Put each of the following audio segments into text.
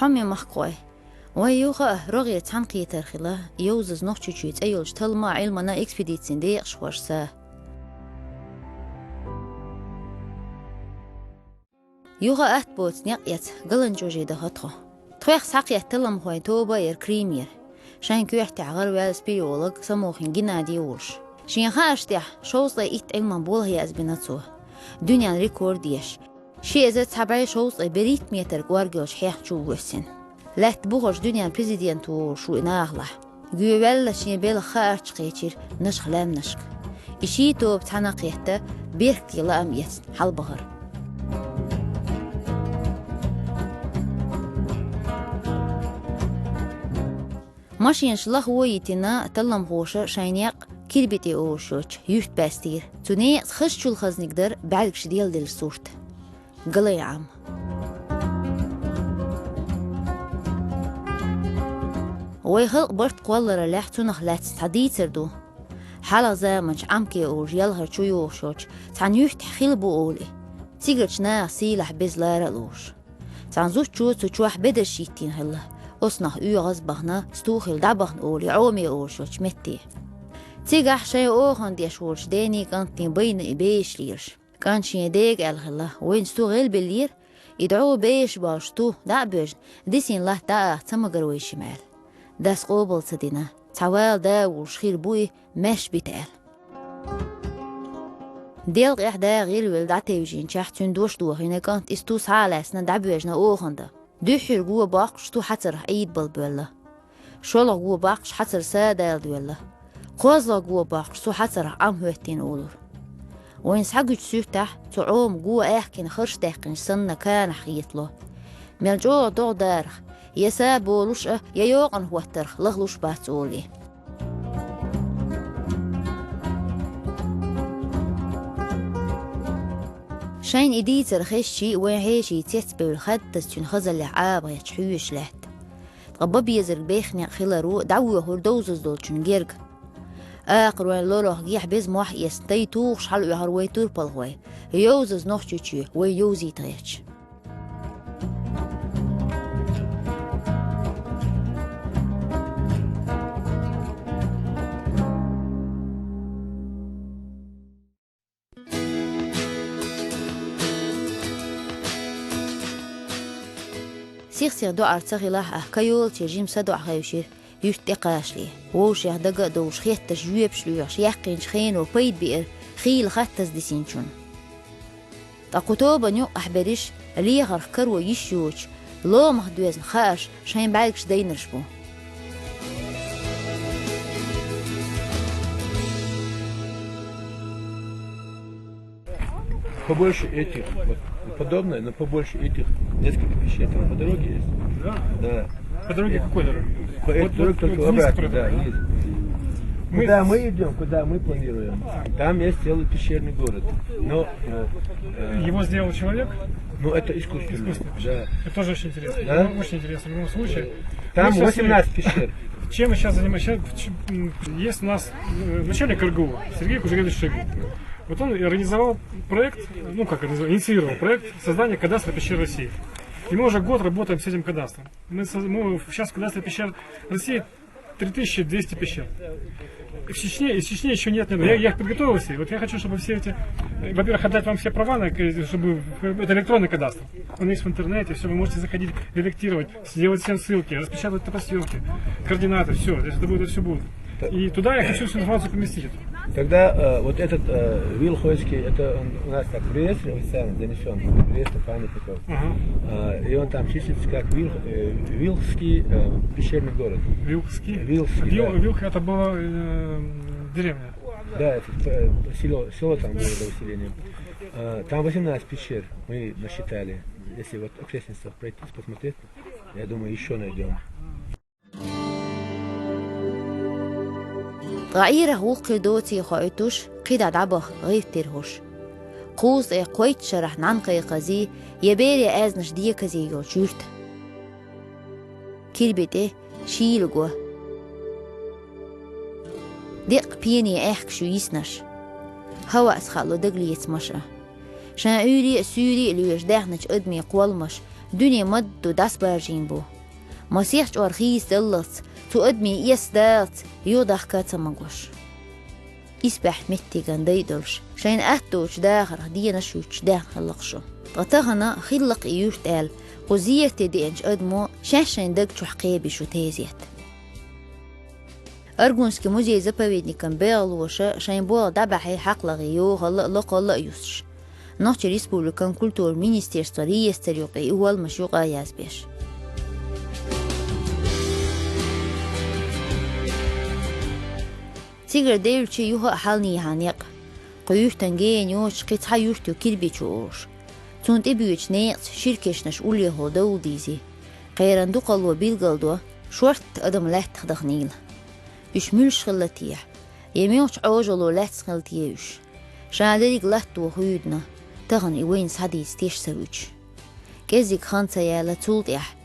حمي محقوي ويوغا رغي تحنقي ترخلا يوزز نوخ تشوت أيولش تلما علمنا إكسبيديتسين دي أخشورسا يوغا أتبوت نيقيت قلن جوجي دهاتخو تخيخ ساقية تلم هوي توبا ير كريمير شان كويح تعغر والس بيولوغ سموخين جنا ديولش شين خاشتيح شوص لي إت علمان بول هي أزبناتسوه دنيا ريكورديش شي إزت سبعي شوص لي بريت ميتر قوارجوش حيح جووسين لا تبوغش دنيا بريزيدنتو شو إناغلح جوال شين بيل خارج قيتير نشخ لام نشك إشي توب تحنقيحتا بيركي لام يتن حال بغر ماشين شلخ ويتنا تلم غوشة شاينيق كيربيتي أوشوش يوت باستير توني خش شو الخز نقدر بعدك شديل ديال الصورت قلي عام ويخلق برت قوالر لح تونخ لا تستعدي تردو حالا زامنش عمكي أوج يلهر شو يوشوش تان يوت حخيل بو أولي تيجرش نا سيلح بزلار الوش تان زوش تشوح بدر شيتين هلا أصنع غزبخنا ستوخل دعبخن أولي عومي أوشوش متي تيجح شيء أوخن ديشورش ديني كانتين بين إبيش ليرش كان شي ديك الخلا وين ستوغل باللير يدعو بيش باشتو دعبج ديسين له دا تمقروي شمال داس قوبل تدينا تعوال دا وشخير بوي مش بيتقال ديل إحدى غير ولدعتي وجين شاحتون دوش هنا كانت استو سالسنا دعبجنا أوخن دا دحر جوا باقش تو حتر عيد بالبلا شولا جوا باقش حتر سادال دولا قوزلا جوا باقش تو حتر عم هوتين أولور وين سحقج سوتح تعوم جوا أحكين خرش تحكين سنة كان حيطله ملجوع دو دارخ يسابو لوش يوقن هو الترخ لغلوش باتولي شاين إدي ترخيشي وين هيشي تيتبي والخد تستون خزل لعابة يتحويش لحت غبابي يزر بيخني خلارو دعوه هردوزز دولشن جيرك آخر وين لوله جيح بيز موح يستي توخش حلو يهروي توربالغوي يوزز نوخشوشي ويوزي تغيش سيخ دو أرتغي لاح كيول تيجيم سدو عخيوشير يشتقاش ليه ووش يهدق دوش خيط تجويب شلوش يحقين شخين وبيد بئر خيل خاتز ديسينشون تاقوتوبا نيو أحبريش ليه غرخكر ويشيوش لو مخدوزن خاش شاين بعدكش دينرشبو Побольше этих, вот, подобное, но побольше этих, несколько пещер там по дороге есть. Да. По дороге какой дороге? По этой дороге только обратно, да, есть. Куда мы идем, куда мы планируем, там есть целый пещерный город. Но его сделал человек? Ну, это искусственно. Да. Это тоже очень интересно. Да? Ну, очень интересно в любом случае. Там 18 пещер. Чем мы сейчас занимаемся? Есть у нас начальник РГУ Сергей Кужегевич Шигин. Вот он организовал проект, ну как инициировал проект создания кадастра пещер России. И мы уже год работаем с этим кадастром. Мы сейчас в кадастре пещер России 3200 пещер. И в Чечне еще нет. Я их подготовил все. Вот я хочу, чтобы все эти, во-первых, отдать вам все права, чтобы это электронный кадастр. Он есть в интернете, все, вы можете заходить, редактировать, сделать все ссылки, распечатать топосъемки, координаты, все, это все будет. И туда я хочу всю информацию поместить. Тогда вот этот Вилхойский, это он у нас так в реестре официально занесен, в реестр памятников. И он там числится как Вилхский пещерный город. Вилхский? Вилхский, да. Вилх это была деревня. Да, это село там было до усиления. Там 18 пещер мы насчитали. Если вот окрестностях пройти, посмотреть, я думаю, еще найдем. غيره وقي دوتي خايتوش قيد دعبخ غير تيرهوش قوس قويت شرح نعنقي قزي يبيري ازنش دي كزي يوشورت كيربيتي شيل جوا ديق بيني احك شو يسنش هوا اسخلو دقلي يتمشى شان اولي سوري اللي يجداخنش ادمي قوالمش دنيا مد وداس بارجين بو مسيح أرخيس دلت تقدمي يسدات يودح كاتمغوش إسبح متي كان ديدلش شين أهتوش داخر دينا شوش داخل لقشو غتغنا خلق إيوش تال قزية دي إنش أدمو شاشين دق تحقيبي شو تيزيت أرجونسكي موزي زباويدني كان بيغلوشا شين بوغ دابحي حق لغيو غلق يوسش نوتي ريسبوليكان كولتور مينيستيرستوري يستريقي أول مشيوقا يازبيش تيجر ديلشي يوها حالني هانيق قيوش تنجين يوش قيت حيوشتو كيربي تشوش تون تبيوش نيقت شركش نشقول يهو دول ديزي قيران دوقل وبيلقل شورت أدم لات خدخنيل يشملش خلتيح يميوش عوجلو لات خلتيوش شادريق لات وخيودنا تغن إوين سحديث تيش سويش كيزيك خانسا يا لاتولتيح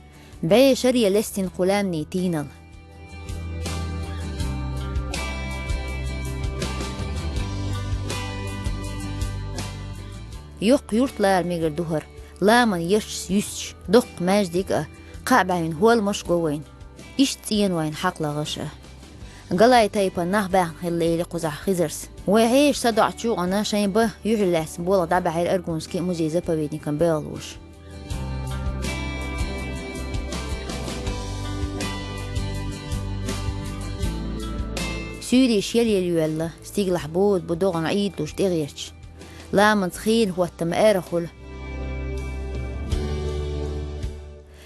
باي شريا لستين قلامني تينل يوق يورتلار ميجر دوهر لا من يرش يسش دق ماجديك قابعين هو المش قوين إيش تين وين حق لغشة قلاي تايبا نهبا الليل قزح خزرس وعيش صدع تشو أنا شين به يحلاس بولا دابع الأرجونسكي موزي زبا بيدني كان بيالوش سوري شيلي اليولا ستيغلح بود بدوغن عيدوش تغيرش لا من تخيل هو التمارخل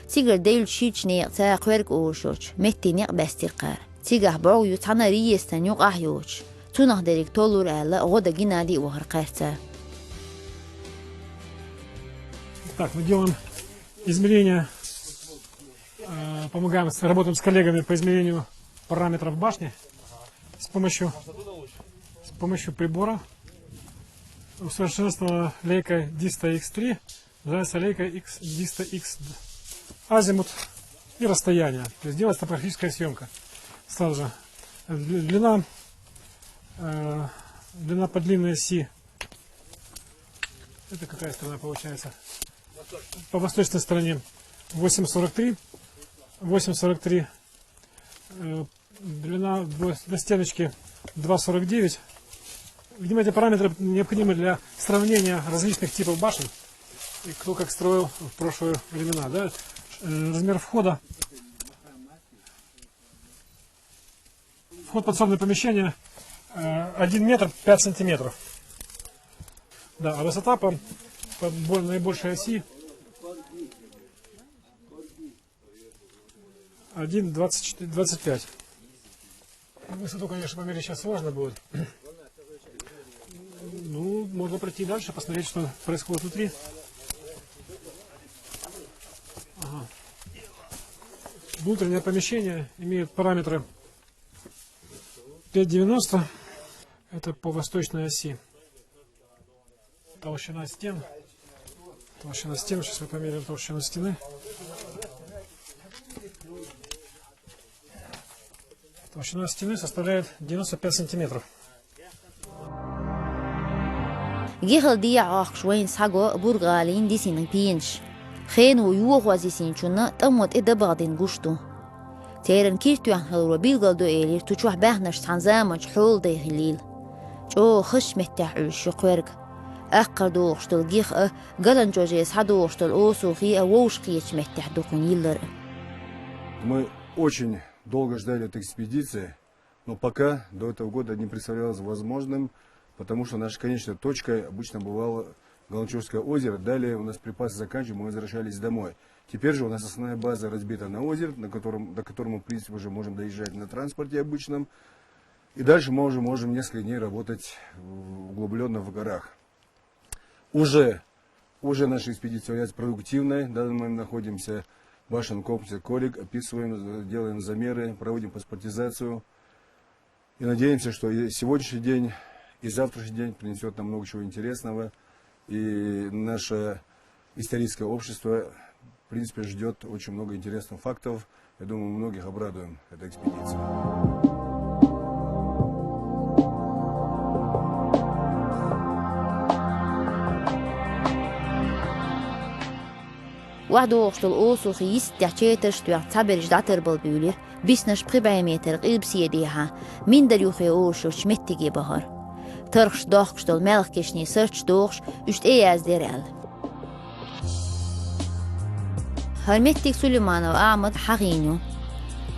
تيجر ديل شيتش نيق تا قويرك اوشوش متي نيق باستيقار تيجح بعو يتحنا ريستان يوق احيوش تونخ ديريك تولور الا غودا جنادي وهرقارتا. Так, мы делаем измерения, помогаем, работаем с коллегами по измерению параметров башни с помощью прибора. Усовершенствована лейка Dista X3, называется лейка Dista X азимут и расстояние. То есть делается топографическая съемка. Сразу же длина по длинной оси. Это какая сторона получается? По восточной стороне 8,43. Длина до стеночки 2,49. Видимо, эти параметры необходимы для сравнения различных типов башен. И кто как строил в прошлые времена. Да? Размер входа. Вход в подсобное помещение 1 метр 5 сантиметров. Да, а высота по наибольшей оси 1,25. Высоту, конечно, померить сейчас сложно будет. Ну, можно пройти дальше, посмотреть, что происходит внутри. Ага. Внутреннее помещение имеет параметры 5,90. Это по восточной оси. Толщина стен. Сейчас мы померяем толщину стены. Толщина стены составляет 95 сантиметров. جيخل دي عاق شوين سحقو برغالين دي سين بينش خين ويوغ وزي سين شونا تموت إدا بعدين قشتو تيرن كيرتو عن خلو بيلغل دو إيلير تشوح باهنش تنزامج حول دي خليل جو خش متاح شو قويرك أقر دوغشتل جيخ قلن جوجي سحدوغشتل أوسو خي أووش قيش متاح دوقن يلر. Мы очень долго ждали этой экспедиции, но пока до этого года не представлялось возможным, потому что наша конечная точка обычно бывала Галанчевское озеро. Далее у нас припасы заканчивались, мы возвращались домой. Теперь же у нас основная база разбита на озере, до которого мы, в принципе, уже можем доезжать на транспорте обычном. И дальше мы уже можем несколько дней работать углубленно в горах. Уже наша экспедиция является продуктивной. В данный момент находимся в башенном комплексе Колик, описываем, делаем замеры, проводим паспортизацию. И надеемся, что и сегодняшний день, и завтрашний день принесет нам много чего интересного. И наше историческое общество, в принципе, ждет очень много интересных фактов. Я думаю, мы многих обрадуем этой экспедицией. وحدو أشتل أوسو خيست تحتيتر شتوع تعبرج دعتر بالبيولير بيسنش بخبعي متر قلب سيديها من در يوخي أوشو شمتتجي بهار ترخش داخش دل ملخ كشني سرش دوخش اشت از ديرال هرمتك سليمان وأعمد حغينو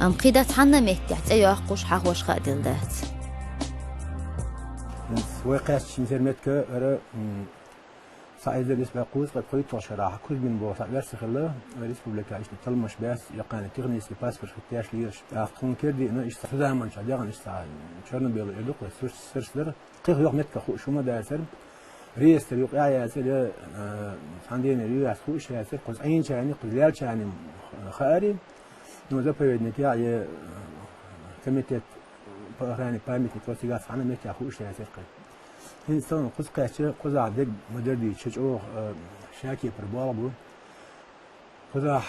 أم قيدت حنا متحت أياقش حقوش خادل دات وقاس شمسرمتك أرى سعيد بس بقوس قد قلت وشراح كل من بوسع بس خلا ريسبوبليكا عشت تلمش بس يقان تغني سي باسبور ختاش ليش أخون كردي إنه استخدام من شجعان استعان شرنا بيلو يدق سرسلر قيخ يوم متك خو شو ما داسر ريس تريق يا سر عندنا ريس خوش يا سر قز عين شاني قزلال شاني خاري نو زبر نتيا ي كميت باراني بامي توسيغا فانا متك خوش يا سر إنسان قز قاش قز عدق مدردي شجعوه شاكي بربالبو قز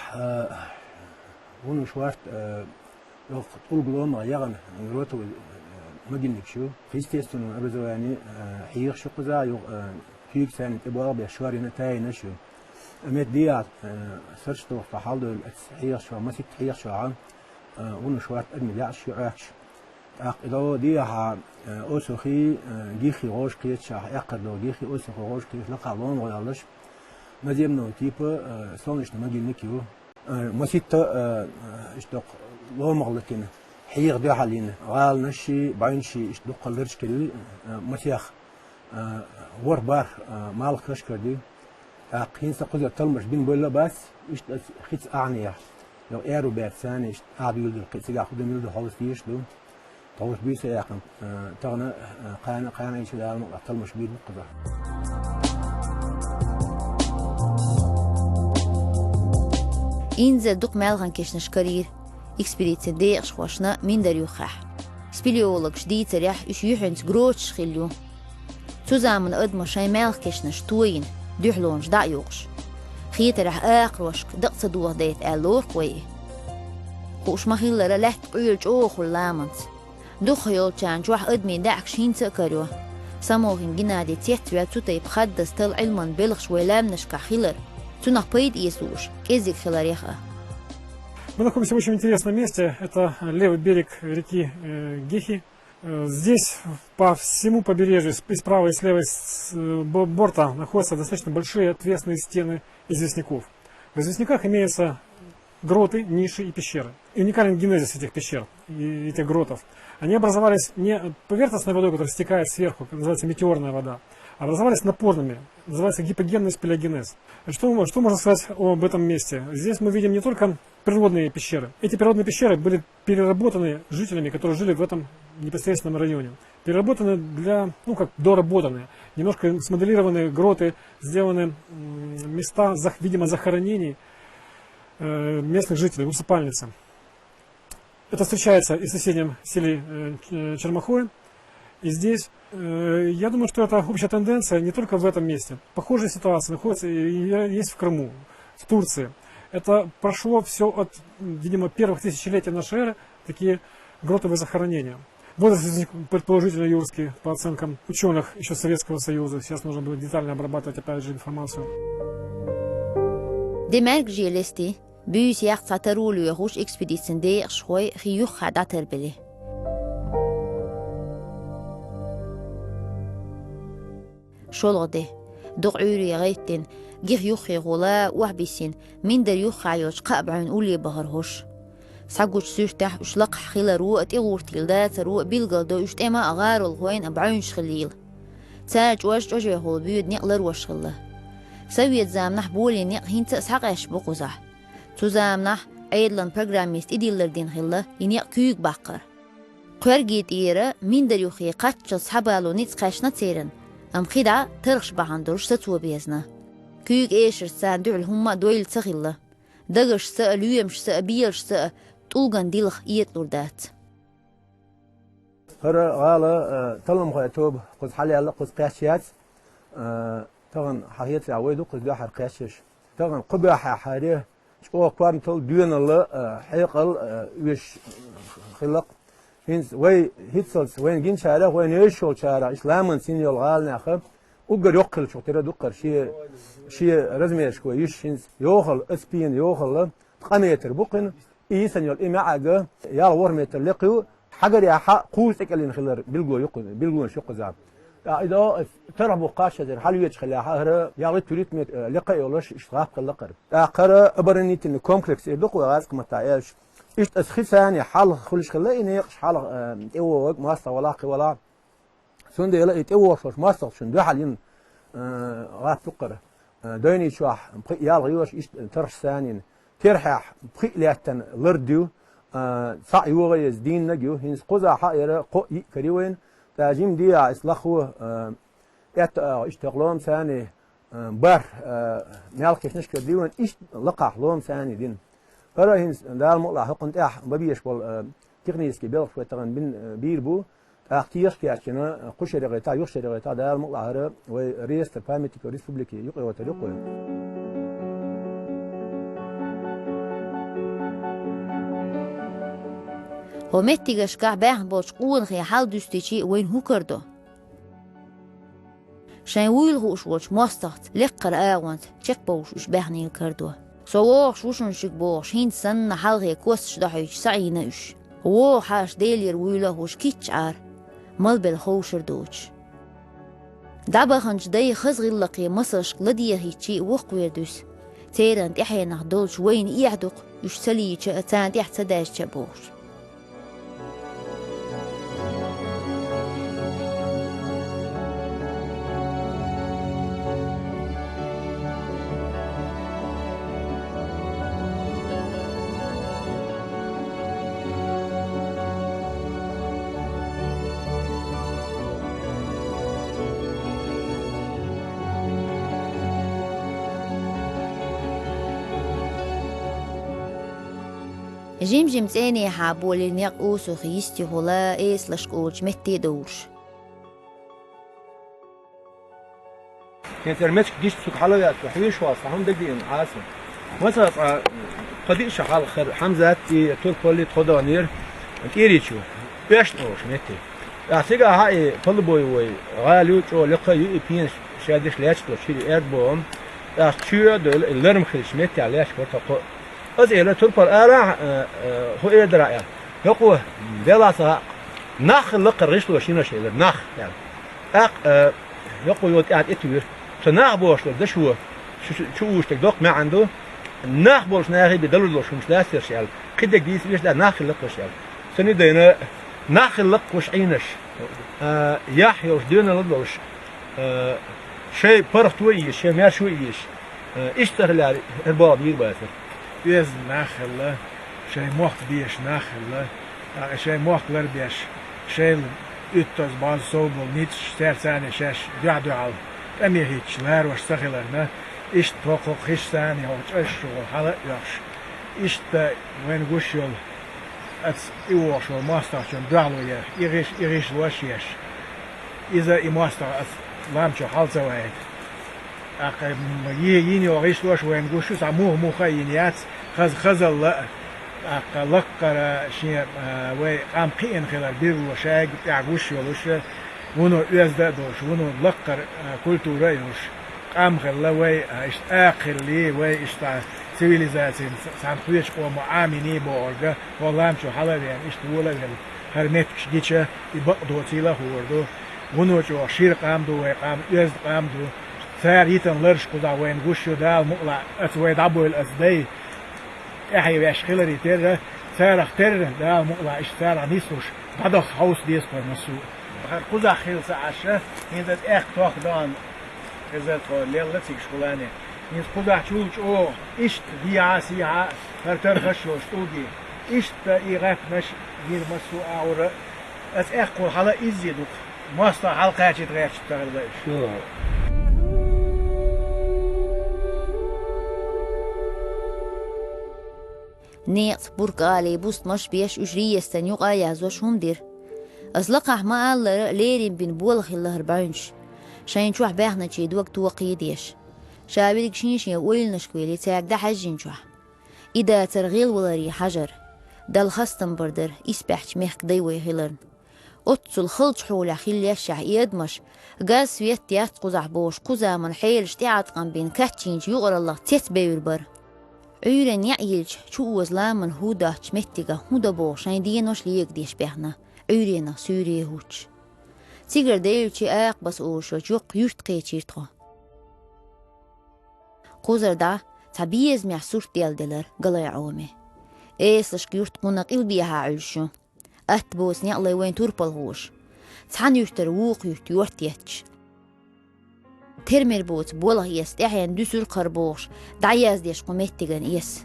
ونشوارت لو طول قلونا يغن روتو مجنك شو فيستيستون أبزو يعني حيخ شو قزا يو فيك سنة تبغى بشوار نتاي نشو أميت ديات سرش تو فحالو حيخ شو مسيت حيخ شو عام ونشوارت أدمي لا شو عاش إذا ديها أوسخي جيخي غوش كيت شاح يقدر جيخي أوسخ غوش كيت لقالون ويالش مزيمنو تيبه صونش نمجنك يو مسيت اشتق لو مغلقين حيغ دو حالين غال نشي بعينشي اشتق قلرش كل مسيخ وربار مالك كشكردي قين سقوز تلمش بين بولا بس اشت خيت اعنيه لو ايرو بيرسان اشت عبيل القيس ياخذ من له حوس فيش له طوش بيس ياقن تغنى قانا ايش دال تلمش بين قضا إنزل دق مالغن كشنش كرير إكسبريتسن ديقش خوشنا من در يوخح سبيليولوج جديد تريح إش يحنس جروتش خليو تزامن أدمر شاي مالغ كشنش توين دحلونش دع يوقش خيت رح آقروشك دق صدوه ديت ألور قوي خوش مخيلة لحت قيلج أوخ اللامنت دو خيول كان جوح أدمي دعك شين تأكريوه سموهن جنادي تيحتويا تتيب خدس تل علما بلغش ويلامنش كخيلر تنخ بيد يسوش كيزيك خلاريخة. Мы находимся в очень интересном месте. Это левый берег реки Гехи. Здесь по всему побережью, и справа и с левой борта, находятся достаточно большие отвесные стены известняков. В известняках имеются гроты, ниши и пещеры. И уникален генезис этих пещер и этих гротов. Они образовались не поверхностной водой, которая стекает сверху, называется метеорная вода, а образовались напорными, называется гипогенный спелеогенез. Что можно сказать об этом месте? Здесь мы видим не только природные пещеры. Эти природные пещеры были переработаны жителями, которые жили в этом непосредственном районе. Переработаны для, доработанные. Немножко смоделированные гроты, сделаны места, видимо, захоронений местных жителей, усыпальницы. Это встречается и в соседнем селе Чермахое. И здесь, я думаю, что это общая тенденция не только в этом месте. Похожая ситуация находится и есть в Крыму, в Турции. Это прошло все от, видимо, первых тысячелетий нашей эры, такие гротовые захоронения. Возраст предположительно юрский, по оценкам ученых еще Советского Союза. Сейчас нужно будет детально обрабатывать, опять же, информацию. Демерк جيلستي بيس يخ تطرولو يخوش إكسبيديسن دي شوي خيوخ خداتر بلي. شولغدي دقعوري غيتن جيخ يوخي غلا وحبيسين من در يوخ عيوش قابعون أولي بهرهوش ساقوش سوشتح وشلق حخيلة روء تيغور تيلدات روء بيلغل دوشت إما أغار الغوين أبعونش خليل تاج واش جوجي هول بيود نقلر وشخله سويت زامنح بولي نق هنت ساقش بقوزح تو زامنح عيدلن برناميست إديلر دين خله ينق كيوك باقر قرقيت إيرا من در يوخي قاتش صحبالو نتقاشنا تيرن أم خدعة ترخش بحندرش تتوى بيزنا كيوك إيشر سان دعل هما دويل تغيلا دغش سا ليمش سا بيلش سا تولغان ديلخ إيتلور دات هر غالا تلم خيتوب قز حالي على قز قاشيات طبعا حقيقة عويدو قز داحر قاشيش طبعا قباحة حاريه شو قوام تل دون الله حيقل ويش خلق هنس وين هيتسلس وين جين شارع وين يشول شارع إسلام سين يلغال ناخب وقر يقل شو ترى دقر شيء رزميش كويس يوخل اسبين يوخل قميتر بقن إيسن يل إما عجا يا ورميتر لقيو حجر يا حق قوسك اللي نخلر بالجو شق زعب إذا ترى بقاشة زين حلو يتخلى حهر يا ريت تريد لقي ولاش إشتراك اللقر آخر أبرنيت إن كومبلكس يدق وغازك متعيش إيش أسخسان حال خلش خلا إني حال إيوه ماستر ولا سند يلا إيوه شوش ماستر شن ده حالين غاف تقرأ دايني شواح يا غيوش إيش ترش ثانين ترحح بخي لاتن لرديو صع يوغي دين نجيو هنس قزا حائرة قو كريوين تاجيم دي إصلاحه اشتغلهم ثاني بار مالكش نشكر ديون إيش لقح لهم ثاني دين فرا هنس دال مقلع حقن تاح ببيش بال تغنيس كي بيل شوي تغن بين بيربو اختيار كي عشنا قشر غيتا يخشر غيتا دال مقلع هرا ورئيس البارلمنت الريسبوبليكي يقوي وتريقوي همتیگش که به باش قون خی حال دوستیچی وین هو کرده. شن ویل هوش وش ماستات لقر آوانت چک باوش به نیل کرده. سواش وشون شک باش هین سن حلقه کوسش دهیش سعی نش. و حاش دیلیر ویله هوش کیچ عار مال بل خوشر دوچ. دبا خنج دی خزغ لقی مسش لدیه هیچی وقوی دوس. تیرند احیانا دولش وین ایعدق یش سلی چه اتاند احتداش چه باش. جيم تاني حابولي نيق اوسو خيستي هولا ايس لشكوج متي دورش كانت ارمتك ديش سوق حلويات وحويش واصل هم دقيقين عاصم مثلا قديش حال خير حمزة تول بولي تخدانير كيريتشو بيش اوش متي اعتقد هاي كل بوي وي غاليو تو لقى يو بينش شادش لاتش تو شيري ايربوم اختيو دول اللرم خلش متي علاش برتقو از ایله تول پر آلا هو ایل درایه یکوه دلاسا نخ لقرش لوشینه شیل نخ يعني یکوه یود عاد اتویر تناخ باش دشوه شو تقدق ما عنده نخ باش ناخي بدل لوشون ثلاثة شيل كده جديد ليش ده نخ لقش شيل سني دينا نخ لقش عينش يحيى وش دينا لدوش شيء برختوي شيء ما شويش اشتغل الباب يباسر بيز ناخله شيء موخت بيش ناخله شيء موخلر بيش شيء يتوز باز صوبل نيتش سرساني شاش دعدو على أمي هيتش لار وش سخلرنا إشت توقع خش ثاني هو تشتغل حلا ياش إشت وين قشول أتس إيوش والماستر شون دعلو يا يغيش لوش ياش إذا إماستر أتس لامشو حال زوايد أقل ييني وغيش لوش وين قشو ساموه مخينيات خزل لا أقل لقر شيء وي قام قين خلال بير وشاق يعقوش ولوش ونو يزداد دوش ونو لقر كولتورا يوش قام خلا وي إشت آخر لي وي إشت سيفيليزاسيون سانخويش قوم عاميني بورجا والله مشو حلا يعني إشت ولا يعني هرمتش جيتشا يبقدو تيلا هوردو ونو جو شير قام دو وي قام يزد قام دو سار يتن لرش قدا وين قشو دال مقلع أتوي دابو الأسدي أحي باش خلري تيرا سار اختر دال مقلع إش سار نيسوش بدخ حوس ديس برمسو قدا خيل سعشة هندت إخ توخ دان إذا تقول ليلتك شغلانة هند قدا تشوش أو إشت ديا سيها هرتر خشوش توجي إشت إيغاك مش غير مسو أورا أت إخ قول حلا إزيدوك ماستا حلقة تغير تغير شو نيت برقالي بوست مش بيش أجري يستنيق آيازوش هم دير أزلقح ما قال ليرين بين بولخ الله ربعونش شاين شوح باحنا تشيد وقت وقيديش شابيلك شينشي ويل نشكويلي تاك دا حجين شوح إذا ترغيل ولاري حجر دال خستن بردر إسبحش ميخك ديوي هيلرن أتصل خلط حول خيل يشع يدمش قاس فيت يات قزع بوش قزع من حيلش تعات قن بين كاتشينج يغر الله تتبير بر عيرن يعيلج شو وزلا من هودا تمتيغا هودا بوش عين دينوش ليك ديش بيحنا عيرنا سوري هوش تيجر ديلشي آق بس أوش وجوق يشت قيتشيرتغا قوزر دا تبيز مع سورت ديال دلر قلا يعومي إيسلش قيرت قنق إل بيها عيشو أتبوس نعلي وين توربل هوش تحن يشتر ووق يشت يورت يتش ترمير بوت بوله يست إحيان دوسور قربوش دعياز ديش قمتيغن يس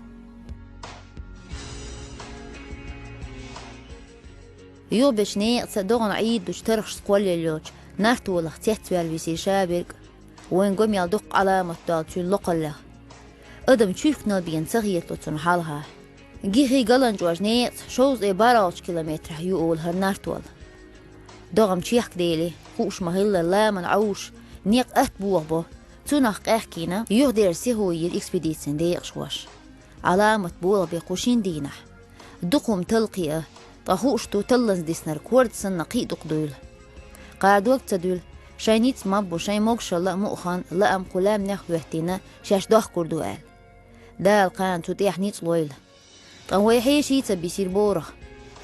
يو بش نيقص دوغن عيد دوش ترخش سقول اللوج نارتو لخ تيتوال بيسير شابرق وين قم يالدوق علامة دالتون لقل له أدم تشوف نالبين صغير لطن حالها جيخي قلن جواج نيقص شوز إبارالش كيلومتر يقول هر نارتوال دوغم تشيخ ديلي خوش مهلا لا من عوش نيق أتبوغ بو تونخ أحكينا يغدير سيهوير إكسبيديتسن ديق شواش علامة بولا بيقوشين دينح دقم تلقية طهوشتو تلنز ديسنر كورد سن نقيد دقدول قاعد وقت دول شاينيت مابو شاي موكش لا مؤخان لا أم قلام نخوهتنا شاش داخ كردو قال دال قان تتيح نيت لويل طوي حيشيتا بيسير بورخ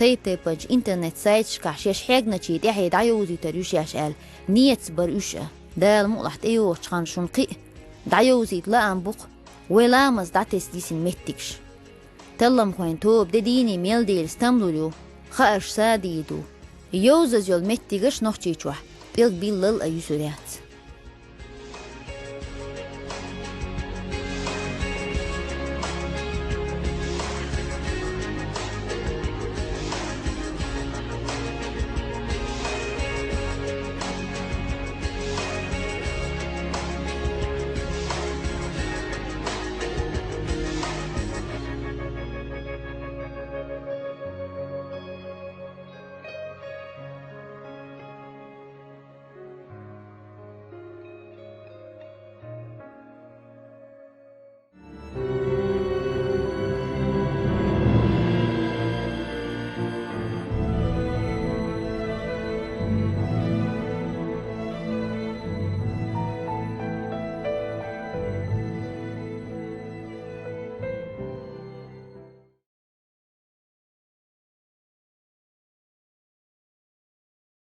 طيب تيبج انترنت سايت شكح شاش حاجنا تشيت يحي دعيوزي تريوش ياش قال نيت برؤشة دال مقلحت ايوه شخان شنقي دعيوزي لا أم بق ولا مزدعتس ديسن متكش تلم خوين توب ديني ميل ديل استملولو خارش ساديدو يوزز يول متكش نخشيشوح بيل بيل لل أيوسوريات